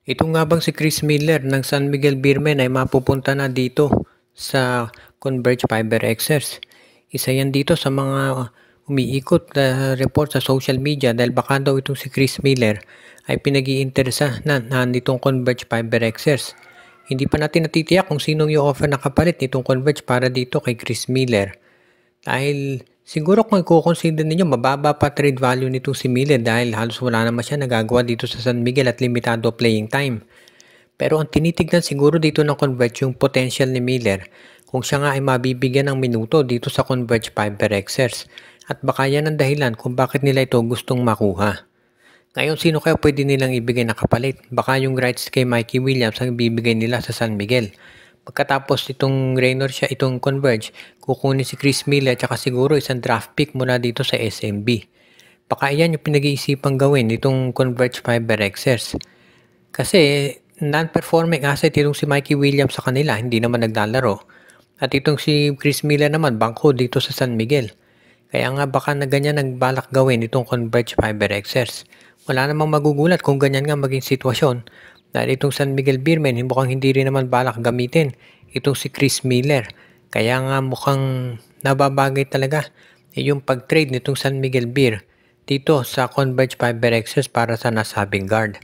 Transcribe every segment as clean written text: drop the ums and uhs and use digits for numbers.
Ito nga bang si Chris Miller ng San Miguel Beermen ay mapupunta na dito sa Converge Fiber Xers? Isa yan dito sa mga umiikot na report sa social media dahil baka daw itong si Chris Miller ay pinag-iinteresa na nitong Converge Fiber Xers. Hindi pa natin natitiyak kung sinong i-offer na kapalit nitong Converge para dito kay Chris Miller. Dahil siguro kung i-consider ninyo mababa pa trade value nitong si Miller dahil halos wala naman siya nagagawa dito sa San Miguel at limitado playing time. Pero ang tinitignan siguro dito ng Converge yung potential ni Miller kung siya nga ay mabibigyan ng minuto dito sa Converge Fiber Xers. At baka yan ang dahilan kung bakit nila ito gustong makuha. Ngayon, sino kaya pwede nilang ibigay na kapalit? Baka yung rights kay Mikey Williams ang ibibigay nila sa San Miguel. Pagkatapos itong itong Converge, kukunin si Chris Miller at siguro isang draft pick mula dito sa SMB. Baka yan yung pinag-iisipang gawin itong Converge Fiber Xers. Kasi non-performing asset itong si Mikey Williams sa kanila, hindi naman naglalaro. At itong si Chris Miller naman, bangko dito sa San Miguel. Kaya nga baka na ganyan nagbalak gawin itong Converge Fiber Xers. Wala namang magugulat kung ganyan nga maging sitwasyon dahil itong San Miguel Beermen mukhang hindi rin naman balak gamitin itong si Chris Miller. Kaya nga mukhang nababagay talaga yung pag-trade nitong San Miguel Beer dito sa Converge Fiber Xers para sa nasabing guard.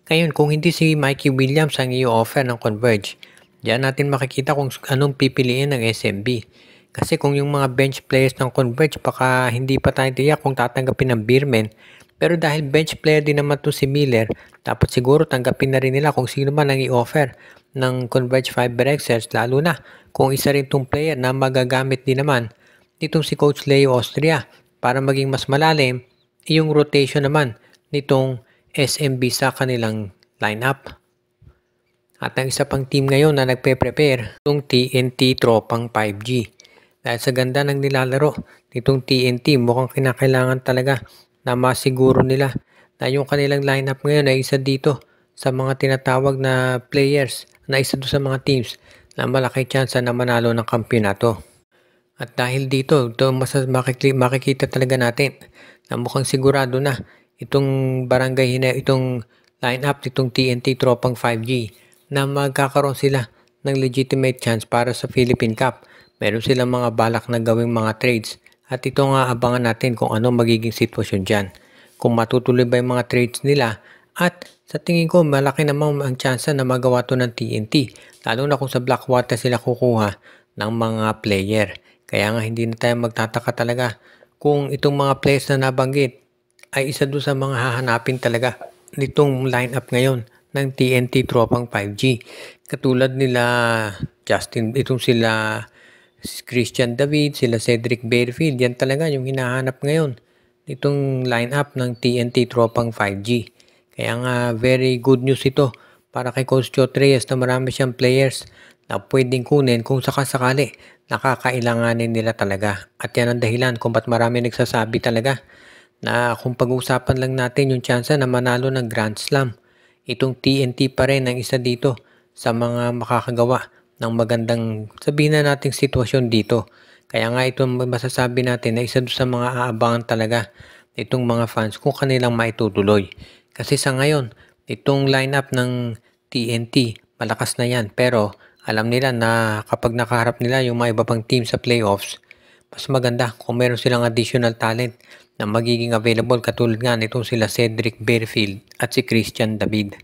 Ngayon kung hindi si Mikey Williams ang i-offer ng Converge, diyan natin makikita kung anong pipiliin ng SMB. Kasi kung yung mga bench players ng Converge baka hindi pa tayo tiyak kung tatanggapin ng Beermen. Pero dahil bench player din naman to si Miller, dapat siguro tanggapin na rin nila kung sino man ang i-offer ng Converge Fiber Xers, lalo na kung isa rin tong player na magagamit din naman nitong si Coach Leo Austria para maging mas malalim yung rotation naman nitong SMB sa kanilang lineup. At ang isa pang team ngayon na nagpe-prepare itong TNT Tropang 5G. Dahil sa ganda ng nilalaro nitong TNT, mukhang kinakailangan talaga na masiguro nila na yung kanilang lineup ngayon ay isa dito sa mga tinatawag na players, na isa doon sa mga teams na malaki chance na manalo ng kampyonato. At dahil dito, makikita talaga natin na mukhang sigurado na itong itong lineup nitong TNT Tropang 5G na magkakaroon sila ng legitimate chance para sa Philippine Cup. Meron silang mga balak na gawing mga trades. At ito nga abangan natin kung ano magiging sitwasyon dyan. Kung matutuloy ba yung mga trades nila at sa tingin ko malaki naman ang tsansa na magawa to ng TNT. Lalo na kung sa Blackwater sila kukuha ng mga player. Kaya nga hindi na tayo magtataka talaga kung itong mga players na nabanggit ay isa doon sa mga hahanapin talaga nitong lineup ngayon ng TNT Tropang 5G. Katulad nila itong sila Christian David, sila Cedric Barefield, yan talaga yung hinahanap ngayon nitong lineup ng TNT Tropang 5G. Kaya nga very good news ito para kay Coach Chot Reyes na marami siyang players na pwedeng kunin kung sakasakali nakakailanganin nila talaga. At yan ang dahilan kung ba't marami nagsasabi talaga na kung pag-uusapan lang natin yung tsansa na manalo ng Grand Slam, itong TNT pa rin ang isa dito sa mga makakagawa ng magandang sabihin na nating sitwasyon dito. Kaya nga ito masasabi natin na isa sa mga aabangan talaga itong mga fans kung kanilang maitutuloy. Kasi sa ngayon, itong lineup ng TNT, malakas na yan. Pero alam nila na kapag nakaharap nila yung mga iba pang team sa playoffs, mas maganda kung meron silang additional talent na magiging available katulad nga nitong sila Cedric Barefield at si Christian David.